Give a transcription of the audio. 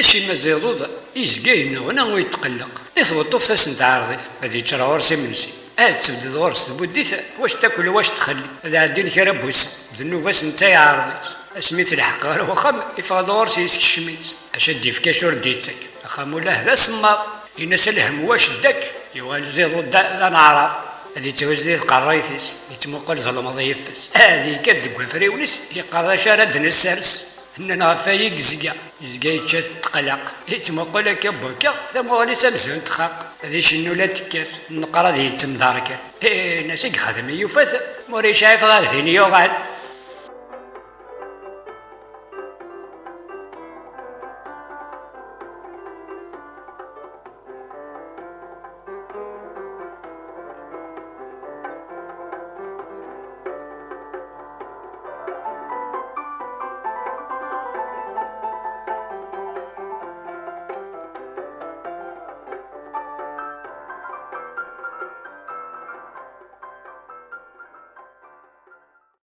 شي مازيضوض يزقى ينغنى ويتقلق يثبطو في تاس نتاع عرضيت هادي تشرى غرسي منسي تبدد غرس بوديت واش تاكل واش تخلي هذا عندي كرا بوس ذنوباس نتايا عرضيت سميت الحق غير وخم يفاض غرس يسك الشميت اش دي في كاشور ديتك اخا مولا هذا سماط ينسى الهم واش داك يوال زيضو دا نعرض هذه توزيد قرايتيس يتمقل ظلمض يفس هذه كدق فريونس يقرا شارد السرس اننا فايق زقا يتشات تقلق يتمقل كبوكا ثم غادي سمسون تخاق هذه شنو لا تكر نقرا ذي تمداركا ناس يخدم يوفاس موري شايف غازين يوغال